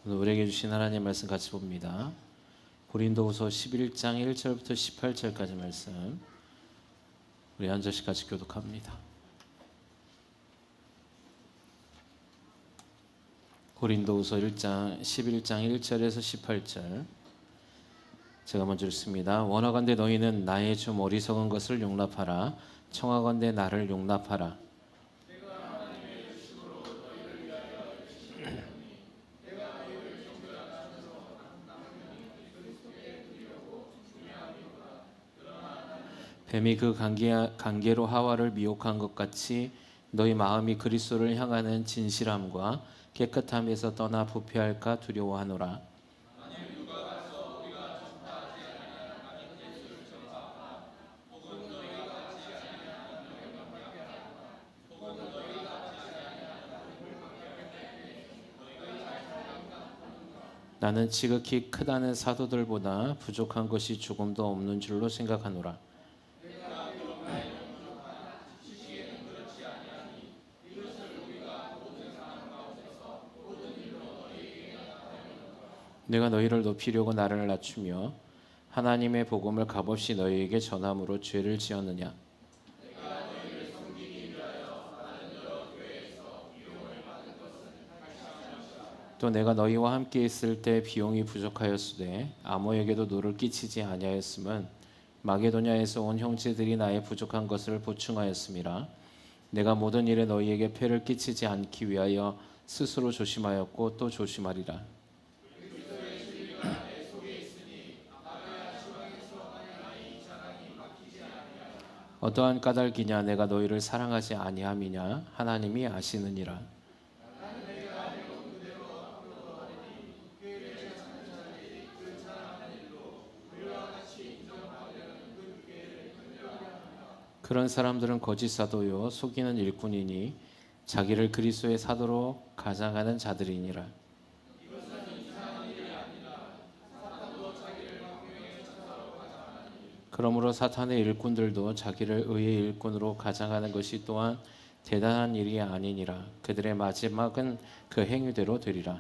오늘 우리에게 주신 하나님의 말씀 같이 봅니다. 고린도후서 11장 1절부터 18절까지 말씀 우리 한 절씩 같이 교독합니다. 고린도후서 11장 1절에서 18절 제가 먼저 읽습니다. 원하건대 너희는 나의 좀 어리석은 것을 용납하라. 청하건대 나를 용납하라. 뱀이 그 관계로 하와를 미혹한 것 같이 너희 마음이 그리스도를 향하는 진실함과 깨끗함에서 떠나 부패할까 두려워하노라. 나는 지극히 크다는 사도들보다 부족한 것이 조금도 없는 줄로 생각하노라. 내가 너희를 높이려고 나를 낮추며 하나님의 복음을 값없이 너희에게 전함으로 죄를 지었느냐? 또 내가 너희와 함께 있을 때 비용이 부족하였으되 아무에게도 노를 끼치지 아니하였음은 마게도냐에서 온 형제들이 나의 부족한 것을 보충하였음이라. 내가 모든 일에 너희에게 폐를 끼치지 않기 위하여 스스로 조심하였고 또 조심하리라. 어떠한 까닭이냐? 내가 너희를 사랑하지 아니함이냐? 하나님이 아시느니라. 그런 사람들은 거짓 사도요 속이는 일꾼이니 자기를 그리스도의 사도로 가장하는 자들이니라. 그러므로 사탄의 일꾼들도 자기를 의의 일꾼으로 가장하는 것이 또한 대단한 일이 아니니라. 그들의 마지막은 그 행위대로 되리라.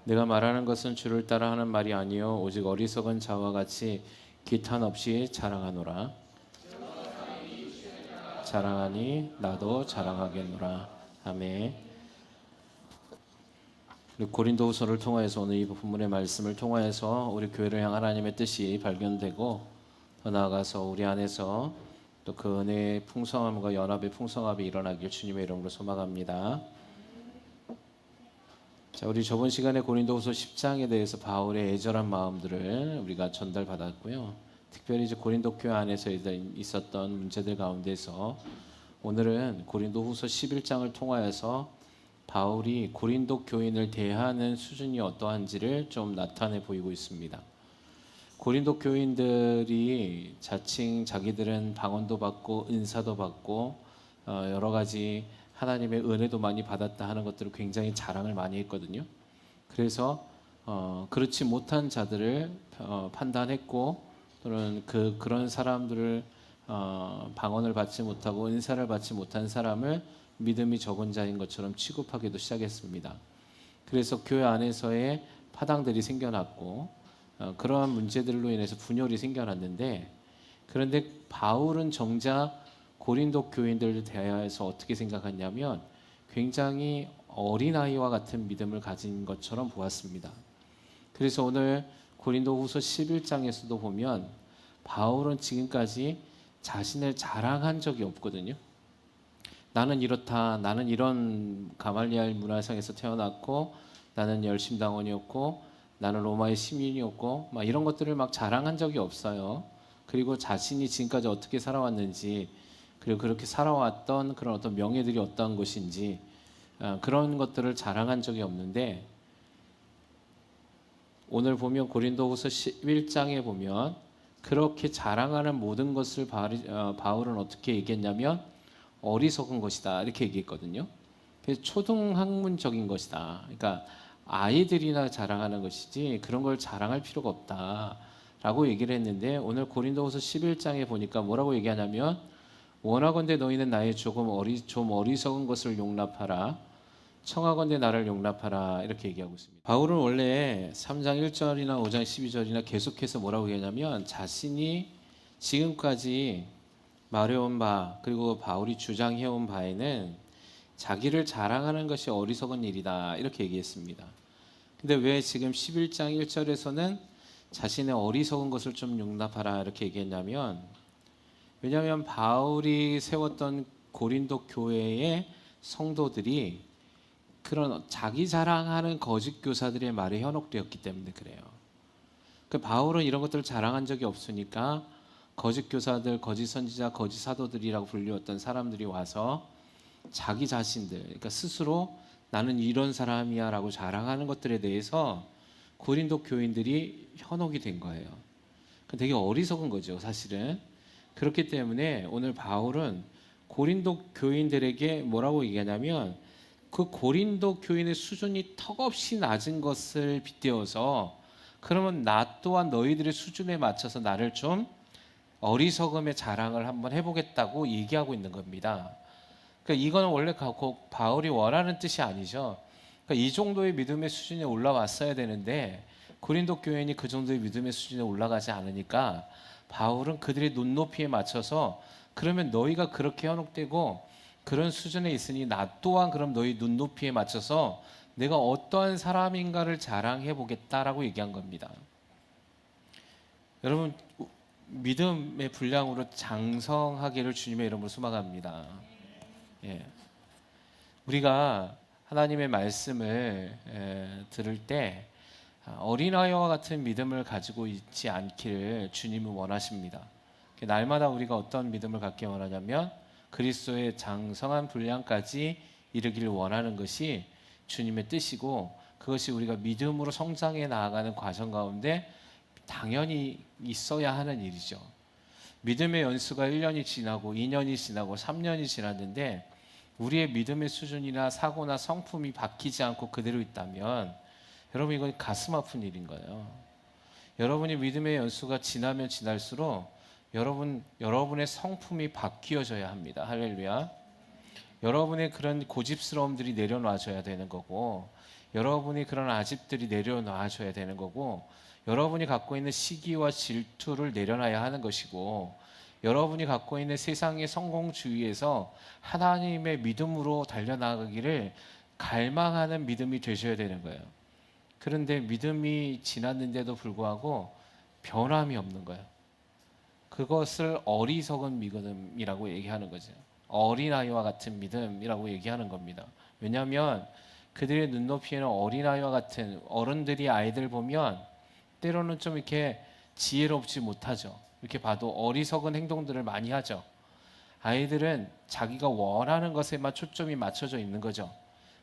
내가 말하는 것은 주를 따라 하는 말이 아니요 오직 어리석은 자와 같이 기탄 없이 자랑하노라. 자랑하니 나도 자랑하겠노라. 아멘. 고린도후서를 통하여서 오늘 이 본문의 말씀을 통하여서 우리 교회를 향한 하나님의 뜻이 발견되고 더 나아가서 우리 안에서 또 그 은혜의 풍성함과 연합의 풍성함이 일어나길 주님의 이름으로 소망합니다. 자, 우리 저번 시간에 고린도후서 10장에 대해서 바울의 애절한 마음들을 우리가 전달받았고요. 특별히 이제 고린도 교회 안에서 있었던 문제들 가운데서 오늘은 고린도후서 11장을 통하여서 바울이 고린도 교인을 대하는 수준이 어떠한지를 좀 나타내 보이고 있습니다. 고린도 교인들이 자칭 자기들은 방언도 받고 은사도 받고 여러 가지 하나님의 은혜도 많이 받았다 하는 것들을 굉장히 자랑을 많이 했거든요. 그래서 그렇지 못한 자들을 판단했고 또는 그런 사람들을 방언을 받지 못하고 은사를 받지 못한 사람을 믿음이 적은 자인 것처럼 취급하기도 시작했습니다. 그래서 교회 안에서의 파당들이 생겨났고 그러한 문제들로 인해서 분열이 생겨났는데 그런데 바울은 정작 고린도 교인들을 대하여서 어떻게 생각했냐면 굉장히 어린아이와 같은 믿음을 가진 것처럼 보았습니다. 그래서 오늘 고린도후서 11장에서도 보면 바울은 지금까지 자신을 자랑한 적이 없거든요. 나는 이렇다. 나는 이런 가말리알 문화상에서 태어났고 나는 열심당원이었고 나는 로마의 시민이었고 막 이런 것들을 막 자랑한 적이 없어요. 그리고 자신이 지금까지 어떻게 살아왔는지 그리고 그렇게 살아왔던 그런 어떤 명예들이 어떠한 것인지 그런 것들을 자랑한 적이 없는데 오늘 보면 고린도후서 11장에 보면 그렇게 자랑하는 모든 것을 바울은 어떻게 얘기했냐면 어리석은 것이다 이렇게 얘기했거든요. 그래서 초등학문적인 것이다. 그러니까 아이들이나 자랑하는 것이지 그런 걸 자랑할 필요가 없다 라고 얘기를 했는데 오늘 고린도후서 11장에 보니까 뭐라고 얘기하냐면 원하건대 너희는 나의 좀 어리석은 것을 용납하라. 청하건대 나를 용납하라. 이렇게 얘기하고 있습니다. 바울은 원래 3장 1절이나 5장 12절이나 계속해서 뭐라고 얘기하냐면 자신이 지금까지 말해온 바 그리고 바울이 주장해온 바에는 자기를 자랑하는 것이 어리석은 일이다. 이렇게 얘기했습니다. 근데 왜 지금 11장 1절에서는 자신의 어리석은 것을 좀 용납하라 이렇게 얘기했냐면 왜냐하면 바울이 세웠던 고린도 교회의 성도들이 그런 자기 자랑하는 거짓 교사들의 말에 현혹되었기 때문에 그래요. 그 바울은 이런 것들을 자랑한 적이 없으니까 거짓 교사들, 거짓 선지자, 거짓 사도들이라고 불리웠던 사람들이 와서 자기 자신들, 그러니까 스스로 나는 이런 사람이야라고 자랑하는 것들에 대해서 고린도 교인들이 현혹이 된 거예요. 되게 어리석은 거죠, 사실은. 그렇기 때문에 오늘 바울은 고린도 교인들에게 뭐라고 얘기하냐면 그 고린도 교인의 수준이 턱없이 낮은 것을 빗대어서 그러면 나 또한 너희들의 수준에 맞춰서 나를 좀 어리석음의 자랑을 한번 해보겠다고 얘기하고 있는 겁니다. 그러니까 이거는 원래 바울이 원하는 뜻이 아니죠. 그러니까 이 정도의 믿음의 수준에 올라왔어야 되는데 고린도 교인이 그 정도의 믿음의 수준에 올라가지 않으니까 바울은 그들의 눈높이에 맞춰서 그러면 너희가 그렇게 현혹되고 그런 수준에 있으니 나 또한 그럼 너희 눈높이에 맞춰서 내가 어떠한 사람인가를 자랑해 보겠다라고 얘기한 겁니다. 여러분 믿음의 분량으로 장성하기를 주님의 이름으로 소망합니다. 예. 우리가 하나님의 말씀을 들을 때 어린아이와 같은 믿음을 가지고 있지 않기를 주님은 원하십니다. 날마다 우리가 어떤 믿음을 갖기 원하냐면 그리스도의 장성한 분량까지 이르기를 원하는 것이 주님의 뜻이고 그것이 우리가 믿음으로 성장해 나아가는 과정 가운데 당연히 있어야 하는 일이죠. 믿음의 연수가 1년이 지나고 2년이 지나고 3년이 지났는데 우리의 믿음의 수준이나 사고나 성품이 바뀌지 않고 그대로 있다면 여러분 이건 가슴 아픈 일인 거예요. 여러분이 믿음의 연수가 지나면 지날수록 여러분의 성품이 바뀌어져야 합니다. 할렐루야. 여러분의 그런 고집스러움들이 내려놔줘야 되는 거고 여러분이 그런 아집들이 내려놔줘야 되는 거고 여러분이 갖고 있는 시기와 질투를 내려놔야 하는 것이고 여러분이 갖고 있는 세상의 성공주의에서 하나님의 믿음으로 달려나가기를 갈망하는 믿음이 되셔야 되는 거예요. 그런데 믿음이 지났는데도 불구하고 변함이 없는 거예요. 그것을 어리석은 믿음이라고 얘기하는 거죠. 어린아이와 같은 믿음이라고 얘기하는 겁니다. 왜냐하면 그들의 눈높이에는 어린아이와 같은 어른들이 아이들 보면 때로는 좀 이렇게 지혜롭지 못하죠. 이렇게 봐도 어리석은 행동들을 많이 하죠. 아이들은 자기가 원하는 것에만 초점이 맞춰져 있는 거죠.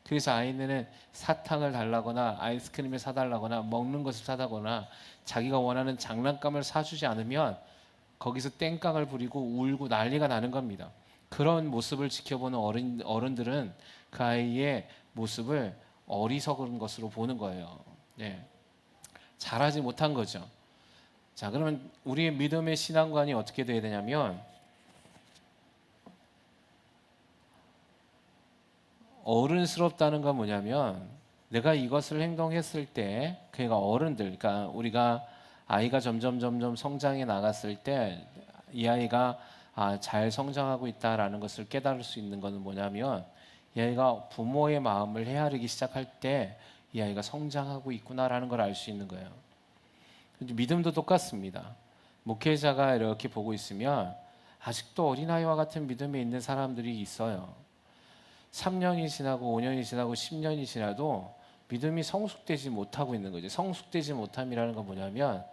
그래서 아이들은 사탕을 달라거나 아이스크림을 사달라거나 먹는 것을 사달거나 자기가 원하는 장난감을 사주지 않으면 거기서 땡깡을 부리고 울고 난리가 나는 겁니다. 그런 모습을 지켜보는 어른들은 그 아이의 모습을 어리석은 것으로 보는 거예요. 네. 잘하지 못한 거죠. 자, 그러면 우리의 믿음의 신앙관이 어떻게 돼야 되냐면 어른스럽다는 건 뭐냐면 내가 이것을 행동했을 때 그러니까 어른들, 그러니까 우리가 아이가 점점 성장해 나갔을 때 이 아이가 잘 성장하고 있다라는 것을 깨달을 수 있는 것은 뭐냐면 이 아이가 부모의 마음을 헤아리기 시작할 때 이 아이가 성장하고 있구나라는 걸 알 수 있는 거예요. 믿음도 똑같습니다. 목회자가 이렇게 보고 있으면 아직도 어린아이와 같은 믿음에 있는 사람들이 있어요. 3년이 지나고 5년이 지나고 10년이 지나도 믿음이 성숙되지 못하고 있는 거죠. 성숙되지 못함이라는 건 뭐냐면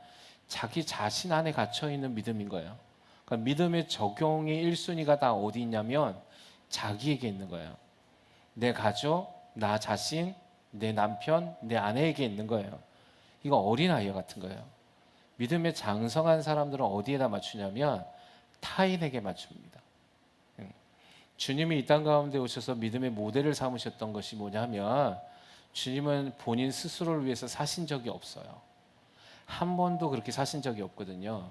자기 자신 안에 갇혀 있는 믿음인 거예요. 그러니까 믿음의 적용의 1순위가 다 어디 있냐면 자기에게 있는 거예요. 내 가족, 나 자신, 내 남편, 내 아내에게 있는 거예요. 이거 어린아이와 같은 거예요. 믿음의 장성한 사람들은 어디에다 맞추냐면 타인에게 맞춥니다. 주님이 이 땅 가운데 오셔서 믿음의 모델을 삼으셨던 것이 뭐냐면 주님은 본인 스스로를 위해서 사신 적이 없어요. 한 번도 그렇게 사신 적이 없거든요.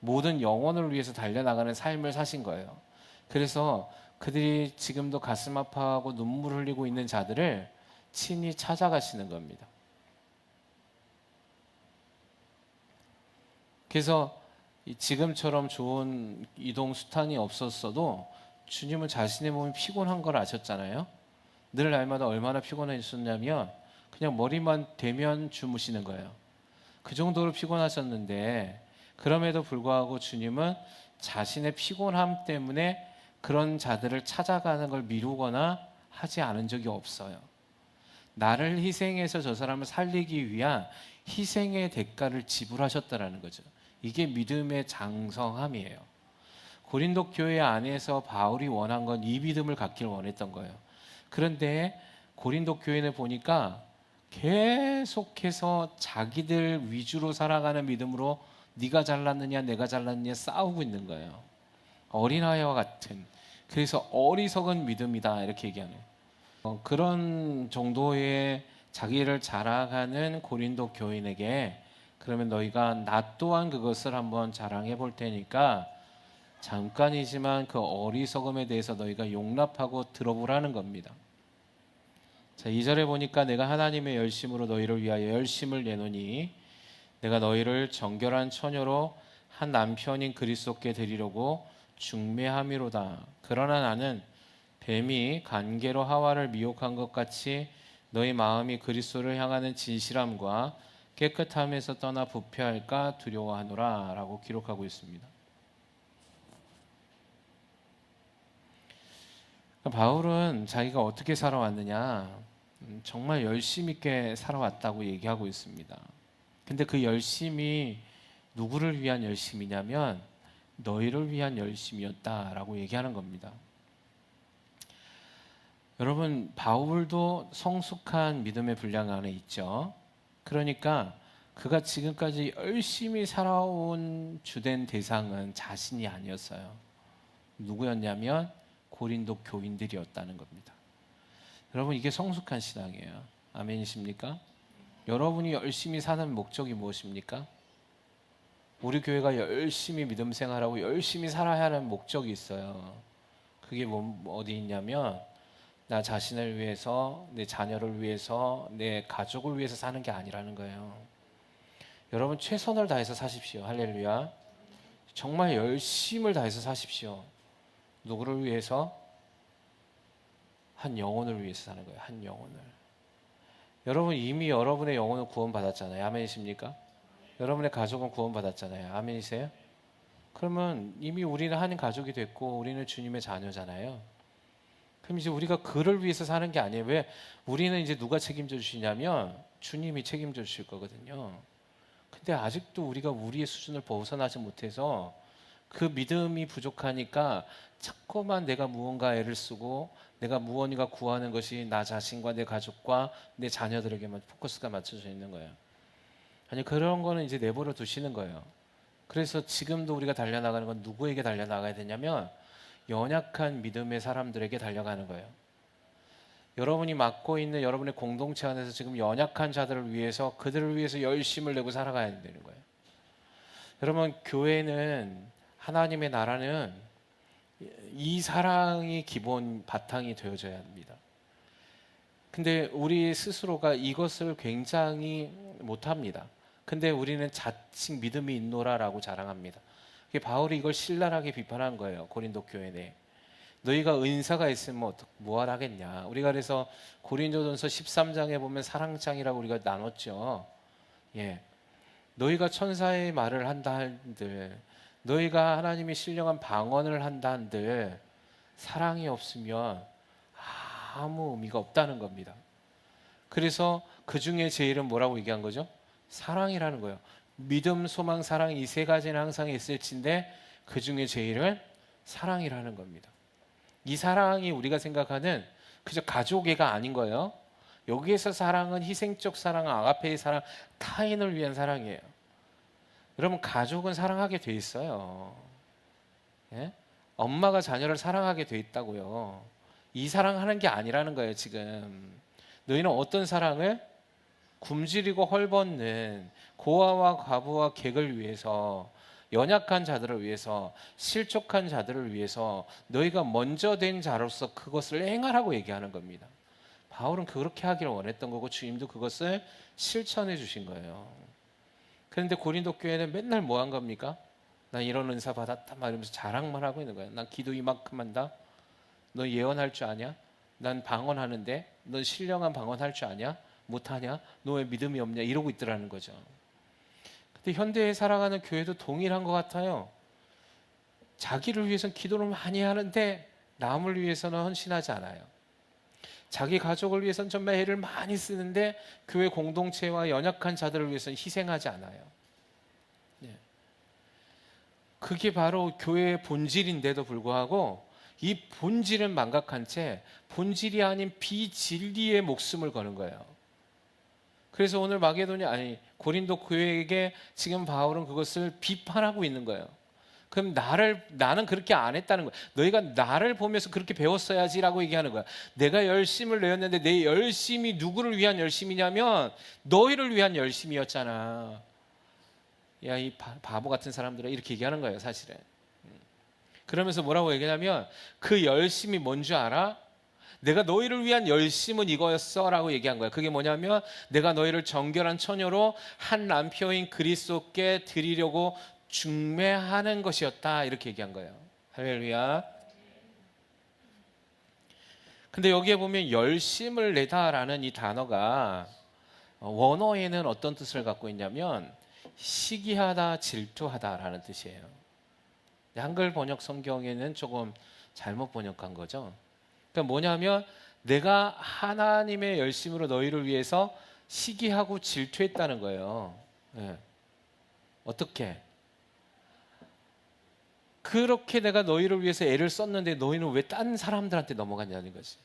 모든 영혼을 위해서 달려나가는 삶을 사신 거예요. 그래서 그들이 지금도 가슴 아파하고 눈물 흘리고 있는 자들을 친히 찾아가시는 겁니다. 그래서 지금처럼 좋은 이동 수단이 없었어도 주님은 자신의 몸이 피곤한 걸 아셨잖아요. 늘 날마다 얼마나 피곤하셨냐면 그냥 머리만 대면 주무시는 거예요. 그 정도로 피곤하셨는데 그럼에도 불구하고 주님은 자신의 피곤함 때문에 그런 자들을 찾아가는 걸 미루거나 하지 않은 적이 없어요. 나를 희생해서 저 사람을 살리기 위한 희생의 대가를 지불하셨다라는 거죠. 이게 믿음의 장성함이에요. 고린도 교회 안에서 바울이 원한 건 이 믿음을 갖기를 원했던 거예요. 그런데 고린도 교회는 보니까 계속해서 자기들 위주로 살아가는 믿음으로 네가 잘났느냐 내가 잘났느냐 싸우고 있는 거예요. 어린아이와 같은, 그래서 어리석은 믿음이다 이렇게 얘기하네요. 그런 정도의 자기를 자랑하는 고린도 교인에게 그러면 너희가 나 또한 그것을 한번 자랑해 볼 테니까 잠깐이지만 그 어리석음에 대해서 너희가 용납하고 들어보라는 겁니다. 자, 2절에 보니까 내가 하나님의 열심으로 너희를 위하여 열심을 내노니 내가 너희를 정결한 처녀로 한 남편인 그리스도께 드리려고 중매함이로다. 그러나 나는 뱀이 간계로 하와를 미혹한 것 같이 너희 마음이 그리스도를 향하는 진실함과 깨끗함에서 떠나 부패할까 두려워하노라 라고 기록하고 있습니다. 바울은 자기가 어떻게 살아왔느냐 정말 열심 있게 살아왔다고 얘기하고 있습니다. 근데 그 열심이 누구를 위한 열심이냐면 너희를 위한 열심이었다라고 얘기하는 겁니다. 여러분, 바울도 성숙한 믿음의 분량 안에 있죠. 그러니까 그가 지금까지 열심히 살아온 주된 대상은 자신이 아니었어요. 누구였냐면 고린도 교인들이었다는 겁니다. 여러분, 이게 성숙한 신앙이에요. 아멘이십니까? 여러분이 열심히 사는 목적이 무엇입니까? 우리 교회가 열심히 믿음 생활하고 열심히 살아야 하는 목적이 있어요. 그게 어디 있냐면 나 자신을 위해서, 내 자녀를 위해서, 내 가족을 위해서 사는 게 아니라는 거예요. 여러분 최선을 다해서 사십시오. 할렐루야. 정말 열심을 다해서 사십시오. 누구를 위해서? 한 영혼을 위해서 사는 거예요. 한 영혼을. 여러분 이미 여러분의 영혼은 구원받았잖아요. 아멘이십니까? 여러분의 가족은 구원받았잖아요. 아멘이세요? 그러면 이미 우리는 한 가족이 됐고 우리는 주님의 자녀잖아요. 그럼 이제 우리가 그를 위해서 사는 게 아니에요. 왜? 우리는 이제 누가 책임져 주시냐면 주님이 책임져 주실 거거든요. 근데 아직도 우리가 우리의 수준을 벗어나지 못해서 그 믿음이 부족하니까 자꾸만 내가 무언가 애를 쓰고 내가 무언가 구하는 것이 나 자신과 내 가족과 내 자녀들에게만 포커스가 맞춰져 있는 거예요. 아니 그런 거는 이제 내버려 두시는 거예요. 그래서 지금도 우리가 달려나가는 건 누구에게 달려나가야 되냐면 연약한 믿음의 사람들에게 달려가는 거예요. 여러분이 맡고 있는 여러분의 공동체 안에서 지금 연약한 자들을 위해서 그들을 위해서 열심을 내고 살아가야 되는 거예요. 여러분 교회는 하나님의 나라는 이 사랑이 기본 바탕이 되어져야 합니다. 근데 우리 스스로가 이것을 굉장히 못합니다. 근데 우리는 자칭 믿음이 있노라라고 자랑합니다. 바울이 이걸 신랄하게 비판한 거예요. 고린도 교회 내에. 너희가 은사가 있으면 뭐하라 하겠냐. 우리가 그래서 고린도전서 13장에 보면 사랑장이라고 우리가 나눴죠. 예. 너희가 천사의 말을 한다 한들, 너희가 하나님이 신령한 방언을 한다 한들 사랑이 없으면 아무 의미가 없다는 겁니다. 그래서 그 중에 제일은 뭐라고 얘기한 거죠? 사랑이라는 거예요. 믿음, 소망, 사랑 이 세 가지는 항상 있을진데 그 중에 제일은 사랑이라는 겁니다. 이 사랑이 우리가 생각하는 그저 가족애가 아닌 거예요. 여기에서 사랑은 희생적 사랑, 아가페의 사랑, 타인을 위한 사랑이에요. 여러분 가족은 사랑하게 돼 있어요. 예? 엄마가 자녀를 사랑하게 돼 있다고요. 이 사랑하는 게 아니라는 거예요. 지금 너희는 어떤 사랑을? 굶주리고 헐벗는 고아와 과부와 객을 위해서, 연약한 자들을 위해서, 실족한 자들을 위해서 너희가 먼저 된 자로서 그것을 행하라고 얘기하는 겁니다. 바울은 그렇게 하기를 원했던 거고 주님도 그것을 실천해 주신 거예요. 그런데 고린도 교회는 맨날 뭐 한 겁니까? 난 이런 은사 받았다 말하면서 자랑만 하고 있는 거예요. 난 기도 이만큼 한다. 너 예언할 줄 아냐? 난 방언하는데 넌 신령한 방언할 줄 아냐? 못하냐? 너 왜 믿음이 없냐? 이러고 있더라는 거죠. 근데 현대에 살아가는 교회도 동일한 것 같아요. 자기를 위해서는 기도를 많이 하는데 남을 위해서는 헌신하지 않아요. 자기 가족을 위해서는 정말 애를 많이 쓰는데 교회 공동체와 연약한 자들을 위해서는 희생하지 않아요. 그게 바로 교회의 본질인데도 불구하고 이 본질은 망각한 채 본질이 아닌 비진리의 목숨을 거는 거예요. 그래서 오늘 마게도냐 아니 고린도 교회에게 지금 바울은 그것을 비판하고 있는 거예요. 그럼 나는 그렇게 안 했다는 거야. 너희가 나를 보면서 그렇게 배웠어야지라고 얘기하는 거야. 내가 열심을 내었는데 내 열심이 누구를 위한 열심이냐면 너희를 위한 열심이었잖아. 야, 이 바보 같은 사람들아, 이렇게 얘기하는 거예요, 사실은. 그러면서 뭐라고 얘기하냐면 그 열심이 뭔 줄 알아? 내가 너희를 위한 열심은 이거였어 라고 얘기한 거야. 그게 뭐냐면 내가 너희를 정결한 처녀로 한 남편인 그리스도께 드리려고 중매하는 것이었다, 이렇게 얘기한 거예요. 할렐루야. 근데 여기에 보면 열심을 내다라는 이 단어가 원어에는 어떤 뜻을 갖고 있냐면 시기하다, 질투하다라는 뜻이에요. 한글 번역 성경에는 조금 잘못 번역한 거죠. 그러니까 뭐냐면 내가 하나님의 열심으로 너희를 위해서 시기하고 질투했다는 거예요. 네. 어떻게? 그렇게 내가 너희를 위해서 애를 썼는데 너희는 왜 딴 사람들한테 넘어갔냐는 거지.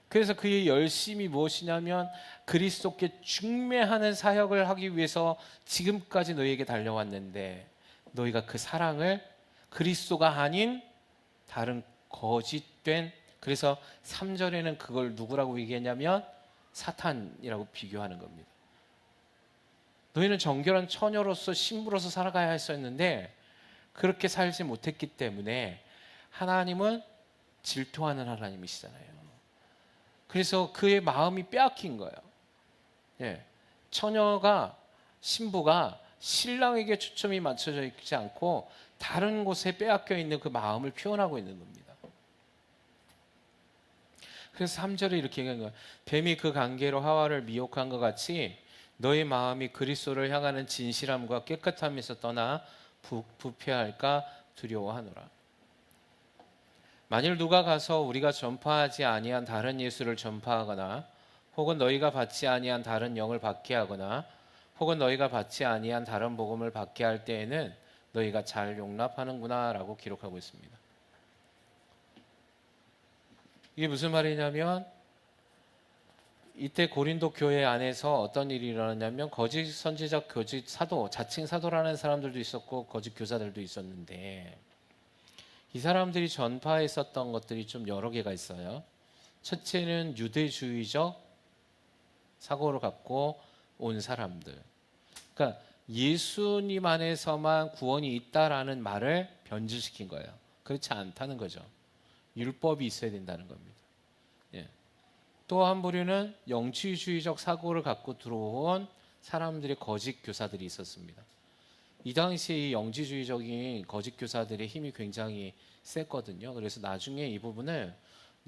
그래서 그의 열심이 무엇이냐면 그리스도께 중매하는 사역을 하기 위해서 지금까지 너희에게 달려왔는데 너희가 그 사랑을 그리스도가 아닌 다른 거짓된, 그래서 3절에는 그걸 누구라고 얘기했냐면 사탄이라고 비교하는 겁니다. 너희는 정결한 처녀로서 신부로서 살아가야 했었는데 그렇게 살지 못했기 때문에 하나님은 질투하는 하나님이시잖아요. 그래서 그의 마음이 빼앗긴 거예요. 예. 처녀가, 신부가 신랑에게 초점이 맞춰져 있지 않고 다른 곳에 빼앗겨 있는 그 마음을 표현하고 있는 겁니다. 그래서 3절에 이렇게 얘기한 거예요. 뱀이 그 관계로 하와를 미혹한 것 같이 너의 마음이 그리스도를 향하는 진실함과 깨끗함에서 떠나 부패할까 두려워하노라. 만일 누가 가서 우리가 전파하지 아니한 다른 예수를 전파하거나 혹은 너희가 받지 아니한 다른 영을 받게 하거나 혹은 너희가 받지 아니한 다른 복음을 받게 할 때에는 너희가 잘 용납하는구나 라고 기록하고 있습니다. 이게 무슨 말이냐면 이때 고린도 교회 안에서 어떤 일이 일어났냐면 거짓 선지자, 거짓 사도, 자칭 사도라는 사람들도 있었고 거짓 교사들도 있었는데 이 사람들이 전파했었던 것들이 좀 여러 개가 있어요. 첫째는 유대주의적 사고를 갖고 온 사람들. 그러니까 예수님 안에서만 구원이 있다라는 말을 변질시킨 거예요. 그렇지 않다는 거죠. 율법이 있어야 된다는 겁니다. 예. 또 한 부류는 영지주의적 사고를 갖고 들어온 사람들의 거짓 교사들이 있었습니다. 이 당시에 이 영지주의적인 거짓 교사들의 힘이 굉장히 셌거든요. 그래서 나중에 이 부분을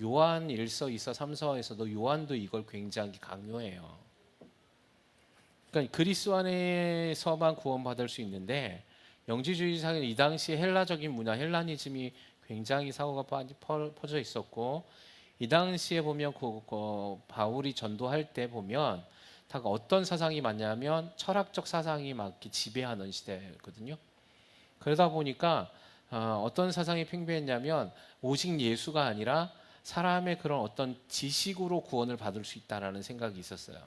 요한 1서, 2서, 3서에서도 요한도 이걸 굉장히 강요해요. 그러니까 그리스도 안에서만 구원받을 수 있는데 영지주의상은 이 당시 헬라적인 문화, 헬라니즘이 굉장히 사고가 퍼져 있었고 이 당시에 보면 바울이 전도할 때 보면 다 어떤 사상이 많냐면 철학적 사상이 막 지배하는 시대거든요. 그러다 보니까 어떤 사상이 팽배했냐면 오직 예수가 아니라 사람의 그런 어떤 지식으로 구원을 받을 수 있다라는 생각이 있었어요.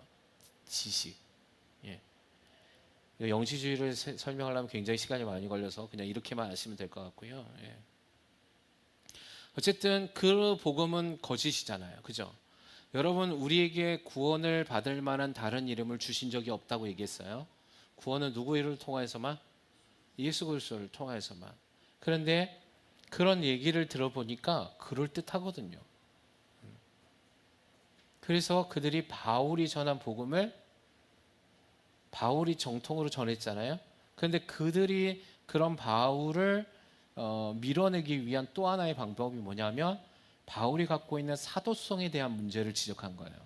지식. 예. 영지주의를 설명하려면 굉장히 시간이 많이 걸려서 그냥 이렇게만 아시면 될 것 같고요. 예. 어쨌든 그 복음은 거짓이잖아요. 그죠? 여러분, 우리에게 구원을 받을 만한 다른 이름을 주신 적이 없다고 얘기했어요. 구원은 누구를 통해서만? 예수 그리스도를 통해서만. 그런데 그런 얘기를 들어보니까 그럴듯하거든요. 그래서 그들이 바울이 전한 복음을 바울이 정통으로 전했잖아요. 그런데 그들이 그런 바울을 밀어내기 위한 또 하나의 방법이 뭐냐면 바울이 갖고 있는 사도성에 대한 문제를 지적한 거예요.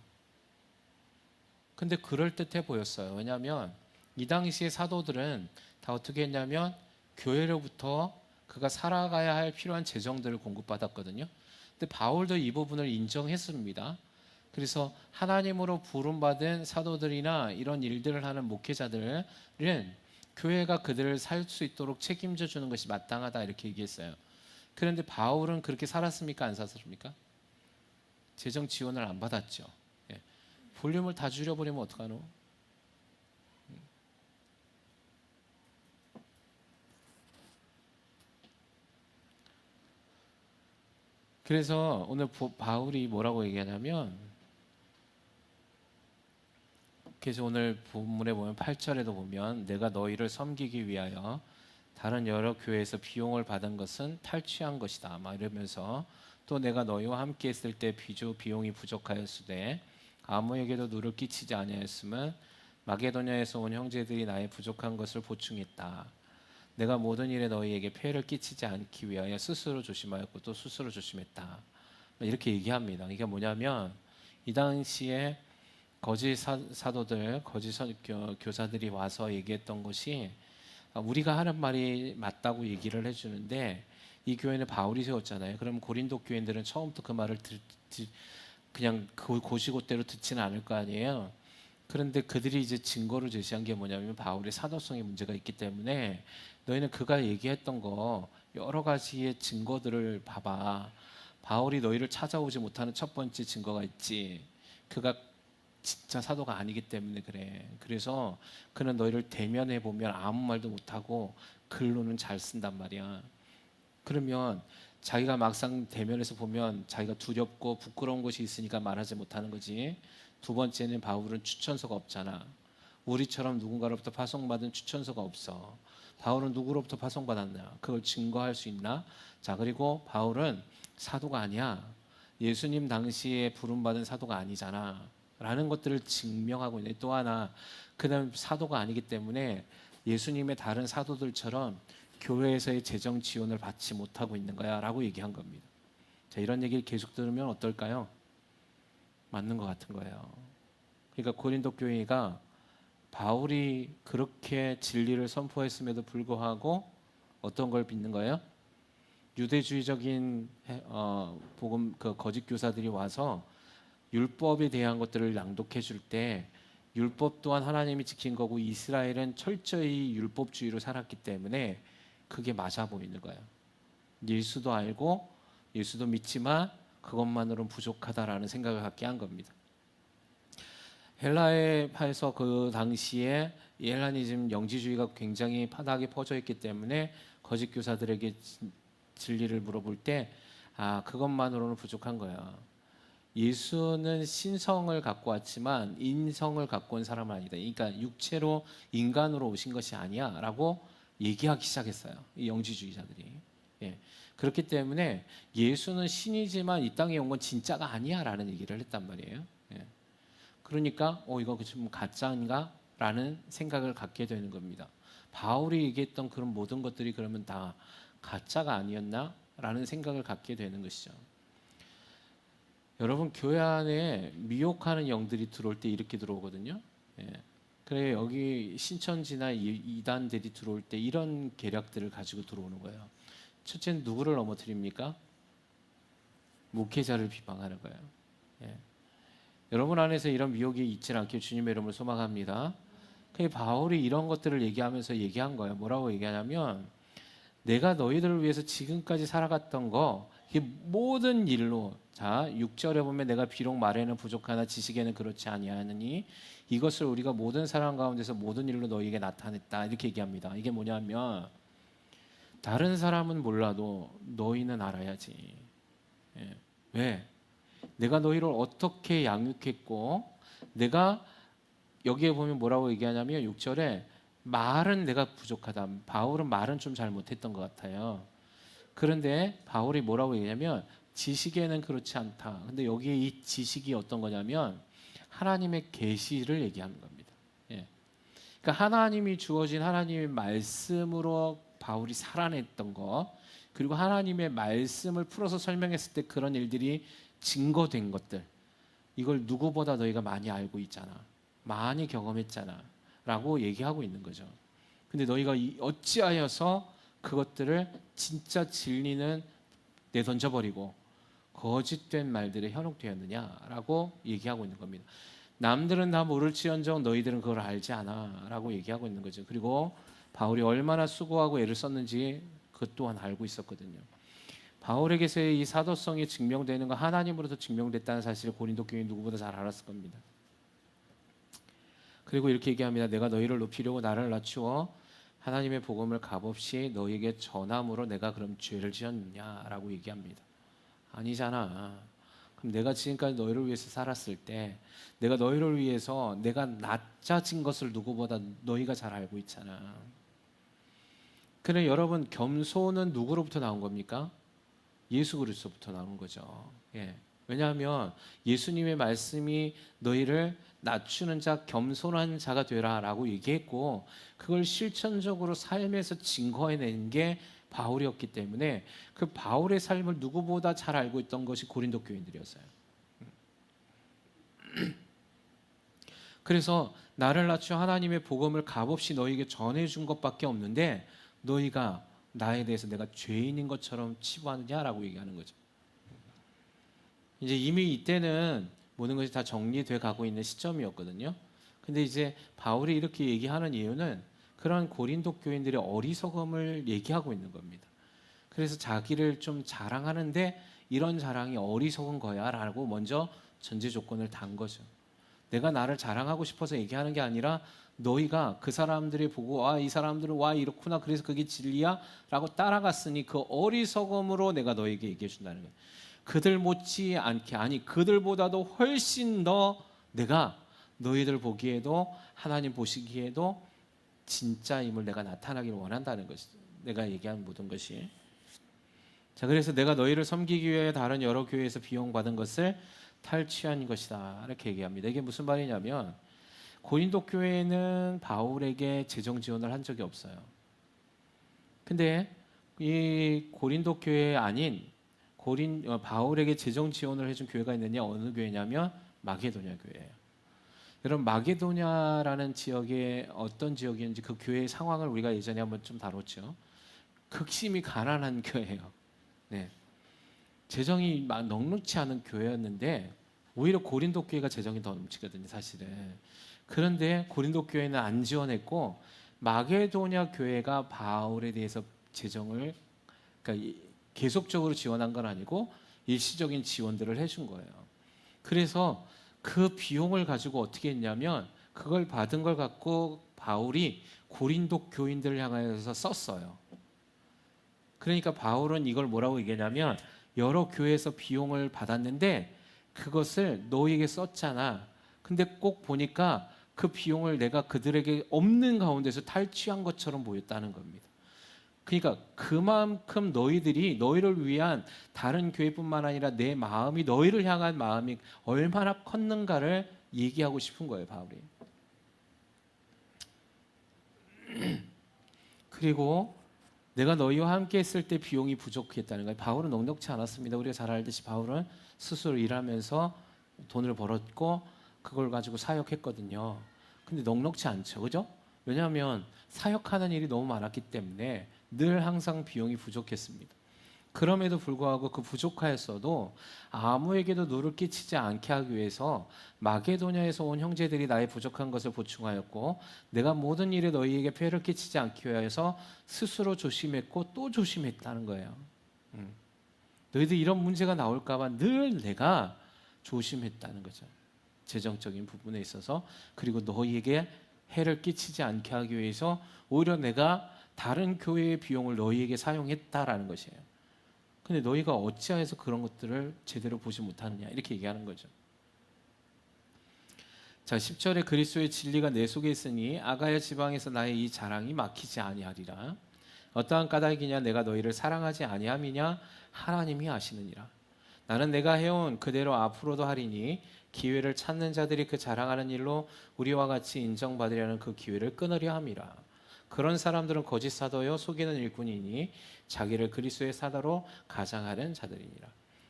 근데 그럴듯해 보였어요. 왜냐하면 이 당시의 사도들은 다 어떻게 했냐면 교회로부터 그가 살아가야 할 필요한 재정들을 공급받았거든요. 근데 바울도 이 부분을 인정했습니다. 그래서 하나님으로 부름받은 사도들이나 이런 일들을 하는 목회자들은 교회가 그들을 살 수 있도록 책임져 주는 것이 마땅하다 이렇게 얘기했어요. 그런데 바울은 그렇게 살았습니까? 안 살았습니까? 재정 지원을 안 받았죠. 예. 볼륨을 다 줄여버리면 어떡하노? 그래서 오늘 바울이 뭐라고 얘기하냐면, 그래서 오늘 본문에 보면 8절에도 보면 내가 너희를 섬기기 위하여 다른 여러 교회에서 비용을 받은 것은 탈취한 것이다 막 이러면서, 또 내가 너희와 함께 있을 때 비용이 부족하였으되 아무에게도 누를 끼치지 아니하였으면 마게도냐에서 온 형제들이 나의 부족한 것을 보충했다. 내가 모든 일에 너희에게 폐해를 끼치지 않기 위하여 스스로 조심하였고 또 스스로 조심했다. 이렇게 얘기합니다. 이게 뭐냐면 이 당시에 거짓 사도들, 거짓 교사들이 와서 얘기했던 것이 우리가 하는 말이 맞다고 얘기를 해주는데, 이 교회는 바울이 세웠잖아요. 그럼 고린도 교인들은 처음부터 그 말을 그냥 그 고시고대로 듣지는 않을 거 아니에요. 그런데 그들이 이제 증거를 제시한 게 뭐냐면 바울의 사도성에 문제가 있기 때문에 너희는 그가 얘기했던 거 여러 가지의 증거들을 봐봐. 바울이 너희를 찾아오지 못하는 첫 번째 증거가 있지. 그가 진짜 사도가 아니기 때문에 그래. 그래서 그는 너희를 대면해 보면 아무 말도 못하고 글로는 잘 쓴단 말이야. 그러면 자기가 막상 대면해서 보면 자기가 두렵고 부끄러운 것이 있으니까 말하지 못하는 거지. 두 번째는 바울은 추천서가 없잖아. 우리처럼 누군가로부터 파송받은 추천서가 없어. 바울은 누구로부터 파송받았냐? 그걸 증거할 수 있나? 자, 그리고 바울은 사도가 아니야. 예수님 당시에 부름받은 사도가 아니잖아. 라는 것들을 증명하고 있네. 또 하나, 그다음 사도가 아니기 때문에 예수님의 다른 사도들처럼 교회에서의 재정 지원을 받지 못하고 있는 거야 라고 얘기한 겁니다. 자, 이런 얘기를 계속 들으면 어떨까요? 맞는 것 같은 거예요. 그러니까 고린도 교회가 바울이 그렇게 진리를 선포했음에도 불구하고 어떤 걸 믿는 거예요? 유대주의적인 복음 그 거짓 교사들이 와서 율법에 대한 것들을 낭독해 줄 때 율법 또한 하나님이 지킨 거고 이스라엘은 철저히 율법주의로 살았기 때문에 그게 맞아 보이는 거예요. 예수도 알고 예수도 믿지만 그것만으로는 부족하다라는 생각을 갖게 한 겁니다. 헬라에서 그 당시에 헬라니즘 영지주의가 굉장히 파닥이 퍼져 있기 때문에 거짓 교사들에게 진리를 물어볼 때 그것만으로는 부족한 거야. 예수는 신성을 갖고 왔지만 인성을 갖고 온 사람은 아니다. 그러니까 육체로 인간으로 오신 것이 아니야라고 얘기하기 시작했어요. 이 영지주의자들이. 예. 그렇기 때문에 예수는 신이지만 이 땅에 온 건 진짜가 아니야라는 얘기를 했단 말이에요. 예. 그러니까 이거 좀 가짜인가라는 생각을 갖게 되는 겁니다. 바울이 얘기했던 그런 모든 것들이 그러면 다 가짜가 아니었나라는 생각을 갖게 되는 것이죠. 여러분, 교회 안에 미혹하는 영들이 들어올 때 이렇게 들어오거든요. 예. 그래, 여기 신천지나 이단들이 들어올 때 이런 계략들을 가지고 들어오는 거예요. 첫째는 누구를 넘어뜨립니까? 목회자를 비방하는 거예요. 예. 여러분 안에서 이런 미혹이 있지 않길 주님의 이름으로 소망합니다. 바울이 이런 것들을 얘기하면서 얘기한 거예요. 뭐라고 얘기하냐면 내가 너희들을 위해서 지금까지 살아갔던 거, 이 모든 일로, 자 6절에 보면 내가 비록 말에는 부족하나 지식에는 그렇지 아니하느니 이것을 우리가 모든 사람 가운데서 모든 일로 너희에게 나타냈다 이렇게 얘기합니다. 이게 뭐냐면 다른 사람은 몰라도 너희는 알아야지. 예. 왜? 내가 너희를 어떻게 양육했고, 내가 여기에 보면 뭐라고 얘기하냐면 6절에 말은 내가 부족하다. 바울은 말은 좀 잘 못했던 것 같아요. 그런데 바울이 뭐라고 얘기하냐면 지식에는 그렇지 않다. 근데 여기에 이 지식이 어떤 거냐면 하나님의 계시를 얘기하는 겁니다. 예. 그러니까 하나님이 주어진 하나님의 말씀으로 바울이 살아냈던 거, 그리고 하나님의 말씀을 풀어서 설명했을 때 그런 일들이 증거된 것들, 이걸 누구보다 너희가 많이 알고 있잖아, 많이 경험했잖아 라고 얘기하고 있는 거죠. 근데 너희가 어찌하여서 그것들을 진짜 진리는 내던져버리고 거짓된 말들에 현혹되었느냐라고 얘기하고 있는 겁니다. 남들은 다 모를지언정 너희들은 그걸 알지 않아 라고 얘기하고 있는 거죠. 그리고 바울이 얼마나 수고하고 애를 썼는지 그것 또한 알고 있었거든요. 바울에게서의 이 사도성이 증명되는 건 하나님으로부터 증명됐다는 사실을 고린도 교인이 누구보다 잘 알았을 겁니다. 그리고 이렇게 얘기합니다. 내가 너희를 높이려고 나를 낮추어 하나님의 복음을 값없이 너희에게 전함으로 내가 그럼 죄를 지었느냐라고 얘기합니다. 아니잖아. 그럼 내가 지금까지 너희를 위해서 살았을 때, 내가 너희를 위해서 내가 낮아진 것을 누구보다 너희가 잘 알고 있잖아. 그래, 여러분, 겸손은 누구로부터 나온 겁니까? 예수 그리스도부터 나온 거죠. 예. 왜냐하면 예수님의 말씀이 너희를 낮추는 자, 겸손한 자가 되라라고 얘기했고, 그걸 실천적으로 삶에서 증거해낸 게 바울이었기 때문에 그 바울의 삶을 누구보다 잘 알고 있던 것이 고린도 교인들이었어요. 그래서 나를 낮추어 하나님의 복음을 값없이 너희에게 전해준 것밖에 없는데 너희가 나에 대해서 내가 죄인인 것처럼 치부하느냐라고 얘기하는 거죠. 이제 이미 이때는 모든 것이 다 정리돼 가고 있는 시점이었거든요. 근데 이제 바울이 이렇게 얘기하는 이유는 그런 고린도 교인들의 어리석음을 얘기하고 있는 겁니다. 그래서 자기를 좀 자랑하는데 이런 자랑이 어리석은 거야라고 먼저 전제 조건을 단 거죠. 내가 나를 자랑하고 싶어서 얘기하는 게 아니라 너희가 그 사람들이 보고 이 사람들은 와 이렇구나 그래서 그게 진리야라고 따라갔으니 그 어리석음으로 내가 너에게 얘기해 준다는 거예요. 그들 못지 않게, 아니 그들보다도 훨씬 더 내가 너희들 보기에도 하나님 보시기에도 진짜임을 내가 나타나기를 원한다는 것이, 내가 얘기한 모든 것이. 자, 그래서 내가 너희를 섬기기 위해 다른 여러 교회에서 비용 받은 것을 탈취한 것이다 이렇게 얘기합니다. 이게 무슨 말이냐면 고린도 교회는 바울에게 재정 지원을 한 적이 없어요. 근데 이 고린도 교회 아닌 바울에게 재정 지원을 해준 교회가 있느냐, 어느 교회냐면 마게도냐 교회예요. 여러분, 마게도냐라는 지역에 어떤 지역이었는지 그 교회의 상황을 우리가 예전에 한번 좀 다뤘죠. 극심히 가난한 교회예요. 네. 재정이 넉넉치 않은 교회였는데 오히려 고린도 교회가 재정이 더 넘치거든요, 사실은. 그런데 고린도 교회는 안 지원했고 마게도냐 교회가 바울에 대해서 재정을, 그러니까 계속적으로 지원한 건 아니고 일시적인 지원들을 해준 거예요. 그래서 그 비용을 가지고 어떻게 했냐면 그걸 받은 걸 갖고 바울이 고린도 교인들을 향해서 썼어요. 그러니까 바울은 이걸 뭐라고 얘기하냐면 여러 교회에서 비용을 받았는데 그것을 너희에게 썼잖아. 근데 꼭 보니까 그 비용을 내가 그들에게 없는 가운데서 탈취한 것처럼 보였다는 겁니다. 그러니까 그만큼 너희들이 너희를 위한 다른 교회뿐만 아니라 내 마음이, 너희를 향한 마음이 얼마나 컸는가를 얘기하고 싶은 거예요, 바울이. 그리고 내가 너희와 함께 했을 때 비용이 부족했다는 거예요. 바울은 넉넉치 않았습니다. 우리가 잘 알듯이 바울은 스스로 일하면서 돈을 벌었고 그걸 가지고 사역했거든요. 근데 넉넉치 않죠, 그죠? 왜냐하면 사역하는 일이 너무 많았기 때문에 늘 항상 비용이 부족했습니다. 그럼에도 불구하고 그 부족하였어도 아무에게도 누를 끼치지 않게 하기 위해서 마게도냐에서 온 형제들이 나의 부족한 것을 보충하였고 내가 모든 일에 너희에게 폐를 끼치지 않기 위해서 스스로 조심했고 또 조심했다는 거예요. 너희들 이런 문제가 나올까 봐 늘 내가 조심했다는 거죠. 재정적인 부분에 있어서. 그리고 너희에게 해를 끼치지 않게 하기 위해서 오히려 내가 다른 교회의 비용을 너희에게 사용했다라는 것이에요. 근데 너희가 어찌하여서 그런 것들을 제대로 보지 못하느냐 이렇게 얘기하는 거죠. 자, 10절에 그리스도의 진리가 내 속에 있으니 아가야 지방에서 나의 이 자랑이 막히지 아니하리라. 어떠한 까닭이냐 내가 너희를 사랑하지 아니함이냐 하나님이 아시느니라. 나는 내가 해온 그대로 앞으로도 하리니 기회를 찾는 자들이 그 자랑하는 일로 우리와 같이 인정받으려는 그 기회를 끊으려 함이라. 그런 사람들은 거짓 사도요 속이는 일꾼이니 자기를 그리스도의 사도로 가장하는 자들이니라.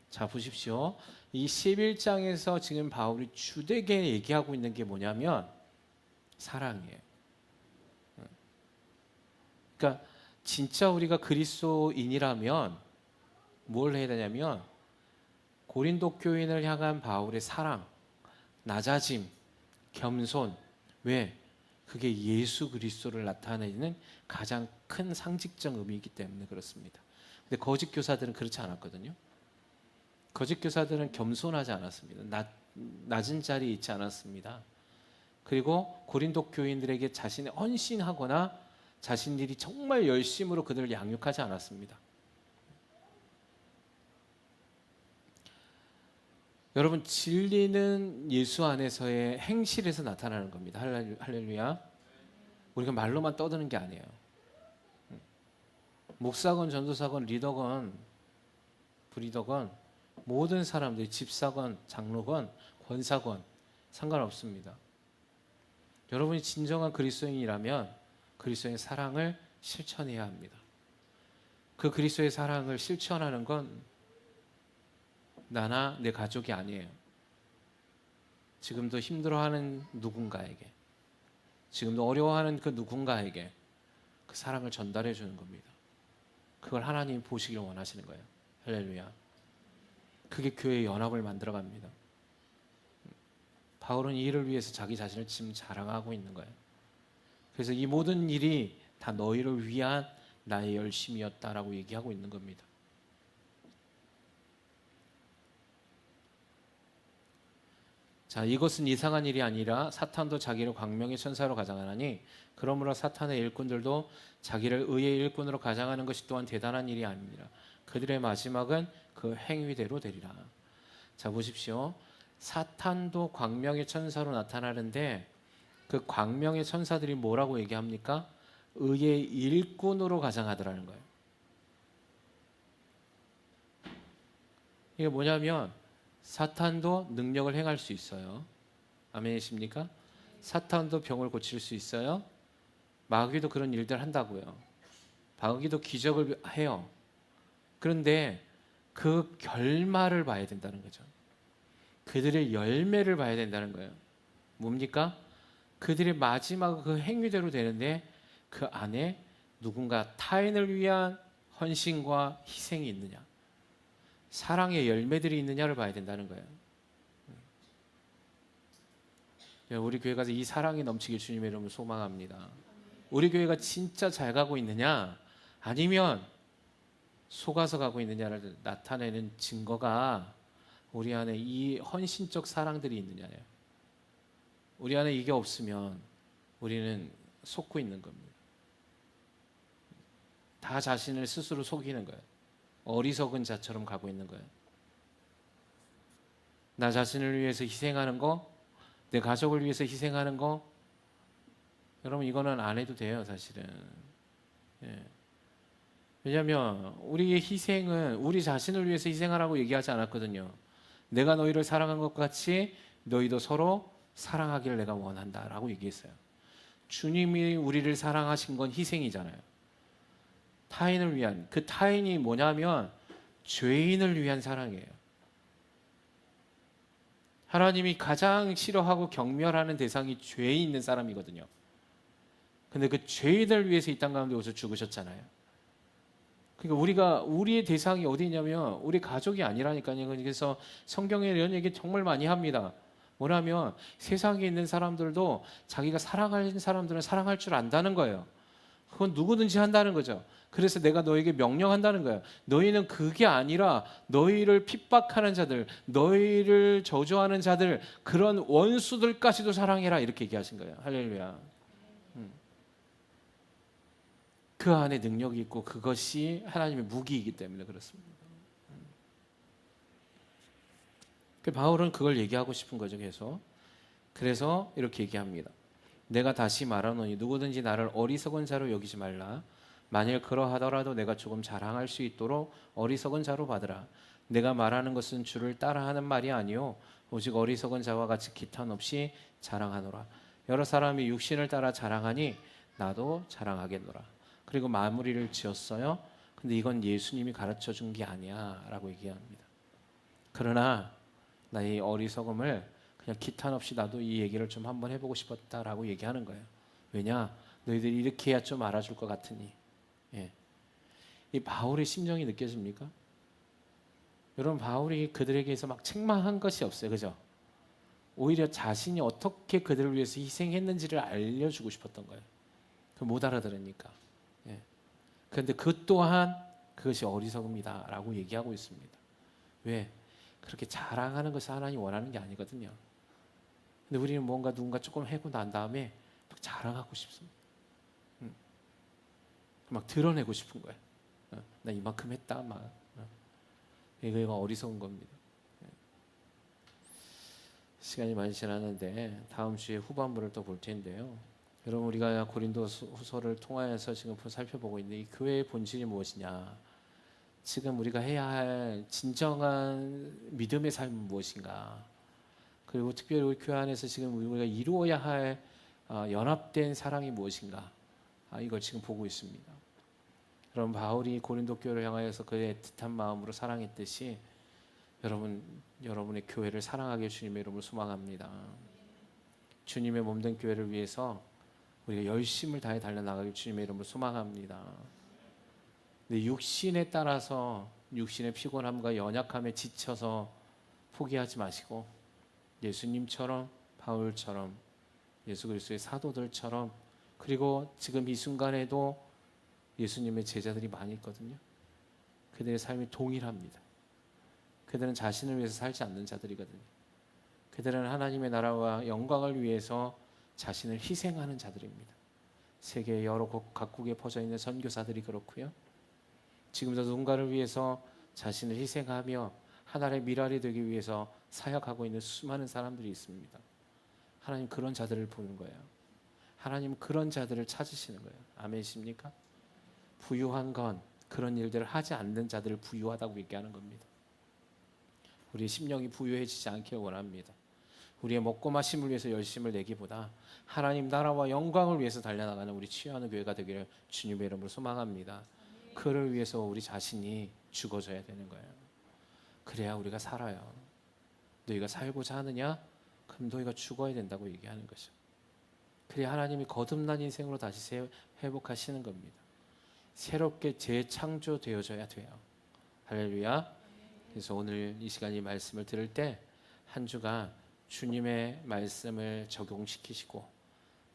자, 보십시오. 이 11장에서 지금 바울이 주되게 얘기하고 있는 게 뭐냐면 사랑이에요. 그러니까 진짜 우리가 그리스도인이라면 뭘 해야 되냐면 고린도 교인을 향한 바울의 사랑, 낮아짐, 겸손. 왜? 그게 예수 그리스도를 나타내는 가장 큰 상징적 의미이기 때문에 그렇습니다. 근데 거짓 교사들은 그렇지 않았거든요. 거짓 교사들은 겸손하지 않았습니다. 낮은 자리에 있지 않았습니다. 그리고 고린도 교인들에게 자신의 헌신하거나 자신들이 정말 열심으로 그들을 양육하지 않았습니다. 여러분, 진리는 예수 안에서의 행실에서 나타나는 겁니다. 할렐루야. 우리가 말로만 떠드는 게 아니에요. 목사건 전도사건 리더건 브리더건 모든 사람들이 집사건 장로건 권사건 상관없습니다. 여러분이 진정한 그리스도인이라면 그리스도의 사랑을 실천해야 합니다. 그 그리스도의 사랑을 실천하는 건 나나 내 가족이 아니에요. 지금도 힘들어하는 누군가에게, 지금도 어려워하는 그 누군가에게 그 사랑을 전달해 주는 겁니다. 그걸 하나님이 보시기를 원하시는 거예요. 할렐루야. 그게 교회의 연합을 만들어갑니다. 바울은 이 일을 위해서 자기 자신을 지금 자랑하고 있는 거예요. 그래서 이 모든 일이 다 너희를 위한 나의 열심이었다라고 얘기하고 있는 겁니다. 자, 이것은 이상한 일이 아니라 사탄도 자기를 광명의 천사로 가장하나니 그러므로 사탄의 일꾼들도 자기를 의의 일꾼으로 가장하는 것이 또한 대단한 일이 아니니라. 그들의 마지막은 그 행위대로 되리라. 자, 보십시오. 사탄도 광명의 천사로 나타나는데 그 광명의 천사들이 뭐라고 얘기합니까? 의의 일꾼으로 가장하더라는 거예요. 이게 뭐냐면 사탄도 능력을 행할 수 있어요. 아멘이십니까? 사탄도 병을 고칠 수 있어요. 마귀도 그런 일들 한다고요. 마귀도 기적을 해요. 그런데 그 결말을 봐야 된다는 거죠. 그들의 열매를 봐야 된다는 거예요. 뭡니까? 그들의 마지막 그 행위대로 되는데 그 안에 누군가 타인을 위한 헌신과 희생이 있느냐, 사랑의 열매들이 있느냐를 봐야 된다는 거예요. 우리 교회 가서 이 사랑이 넘치길 주님의 이름으로 소망합니다. 우리 교회가 진짜 잘 가고 있느냐 아니면 속아서 가고 있느냐를 나타내는 증거가 우리 안에 이 헌신적 사랑들이 있느냐예요. 우리 안에 이게 없으면 우리는 속고 있는 겁니다. 다 자신을 스스로 속이는 거예요. 어리석은 자처럼 가고 있는 거예요. 나 자신을 위해서 희생하는 거, 내 가족을 위해서 희생하는 거, 여러분 이거는 안 해도 돼요, 사실은. 예. 왜냐하면 우리의 희생은 우리 자신을 위해서 희생하라고 얘기하지 않았거든요. 내가 너희를 사랑한 것 같이 너희도 서로 사랑하기를 내가 원한다라고 얘기했어요. 주님이 우리를 사랑하신 건 희생이잖아요. 타인을 위한, 그 타인이 뭐냐면 죄인을 위한 사랑이에요. 하나님이 가장 싫어하고 경멸하는 대상이 죄에 있는 사람이거든요. 근데 그 죄인을 위해서 이 땅 가운데 오셔서 죽으셨잖아요. 그러니까 우리의 대상이 어디 있냐면 우리 가족이 아니라니까요. 그래서 성경에 이런 얘기 정말 많이 합니다. 뭐냐면 세상에 있는 사람들도 자기가 사랑하는 사람들은 사랑할 줄 안다는 거예요. 그건 누구든지 한다는 거죠. 그래서 내가 너에게 명령한다는 거예요. 너희는 그게 아니라 너희를 핍박하는 자들, 너희를 저주하는 자들, 그런 원수들까지도 사랑해라 이렇게 얘기하신 거예요. 할렐루야. 그 안에 능력이 있고 그것이 하나님의 무기이기 때문에 그렇습니다. 바울은 그걸 얘기하고 싶은 거죠, 계속. 그래서 이렇게 얘기합니다. 내가 다시 말하노니 누구든지 나를 어리석은 자로 여기지 말라. 만일 그러하더라도 내가 조금 자랑할 수 있도록 어리석은 자로 받으라. 내가 말하는 것은 주를 따라하는 말이 아니요 오직 어리석은 자와 같이 기탄 없이 자랑하노라. 여러 사람이 육신을 따라 자랑하니 나도 자랑하겠노라. 그리고 마무리를 지었어요. 근데 이건 예수님이 가르쳐 준 게 아니야 라고 얘기합니다. 그러나 나의 어리석음을 그냥 기탄 없이 나도 이 얘기를 좀 한번 해보고 싶었다라고 얘기하는 거예요. 왜냐? 너희들이 이렇게 해야 좀 알아줄 것 같으니. 예. 이 바울의 심정이 느껴집니까? 여러분, 바울이 그들에게서 막 책망한 것이 없어요. 그죠? 오히려 자신이 어떻게 그들을 위해서 희생했는지를 알려주고 싶었던 거예요. 못 알아들으니까. 예. 그런데 그 또한 그것이 어리석음이다라고 얘기하고 있습니다. 왜? 그렇게 자랑하는 것이 하나님이 원하는 게 아니거든요. 근데 우리는 뭔가 누군가 조금 해고 난 다음에 막 자랑하고 싶습니다. 막 드러내고 싶은 거예요. 나 이만큼 했다. 막. 이거 어리석은 겁니다. 시간이 많이 지났는데 다음 주에 후반부를 또 볼 텐데요. 여러분, 우리가 고린도 후서를 통하여서 지금 살펴보고 있는 이 교회의 본질이 무엇이냐? 지금 우리가 해야 할 진정한 믿음의 삶은 무엇인가? 그리고 특별히 우리 교회 안에서 지금 우리가 이루어야 할 연합된 사랑이 무엇인가? 이걸 지금 보고 있습니다. 여러분, 바울이 고린도 교회를 향하여서 그의 애틋한 마음으로 사랑했듯이 여러분의 교회를 사랑하게 주님의 이름으로 소망합니다. 주님의 몸된 교회를 위해서 우리가 열심을 다해 달려나가길 주님의 이름으로 소망합니다. 근데 육신에 따라서 육신의 피곤함과 연약함에 지쳐서 포기하지 마시고 예수님처럼, 바울처럼, 예수 그리스도의 사도들처럼, 그리고 지금 이 순간에도 예수님의 제자들이 많이 있거든요. 그들의 삶이 동일합니다. 그들은 자신을 위해서 살지 않는 자들이거든요. 그들은 하나님의 나라와 영광을 위해서 자신을 희생하는 자들입니다. 세계 여러 각국에 퍼져 있는 선교사들이 그렇고요. 지금도 누군가를 위해서 자신을 희생하며 하나님의 미랄이 되기 위해서 사역하고 있는 수많은 사람들이 있습니다. 하나님 그런 자들을 보는 거예요. 하나님 그런 자들을 찾으시는 거예요. 아멘이십니까? 부유한 건 그런 일들을 하지 않는 자들을 부유하다고 얘기하는 겁니다. 우리의 심령이 부유해지지 않길 원합니다. 우리의 먹고 마심을 위해서 열심을 내기보다 하나님 나라와 영광을 위해서 달려나가는 우리 취하는 교회가 되기를 주님의 이름으로 소망합니다. 그를 위해서 우리 자신이 죽어져야 되는 거예요. 그래야 우리가 살아요. 너희가 살고자 하느냐? 그럼 너희가 죽어야 된다고 얘기하는 거죠. 그래야 하나님이 거듭난 인생으로 다시 회복하시는 겁니다. 새롭게 재창조되어져야 돼요. 할렐루야. 그래서 오늘 이 시간 이 말씀을 들을 때 한 주간 주님의 말씀을 적용시키시고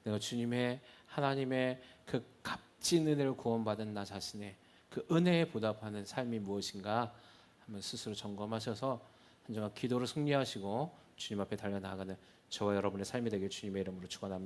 내가 주님의 하나님의 그 값진 은혜를 구원받은 나 자신의 그 은혜에 보답하는 삶이 무엇인가 한번 스스로 점검하셔서 한 주간 기도로 승리하시고 주님 앞에 달려나가는 저와 여러분의 삶이 되길 주님의 이름으로 축원합니다.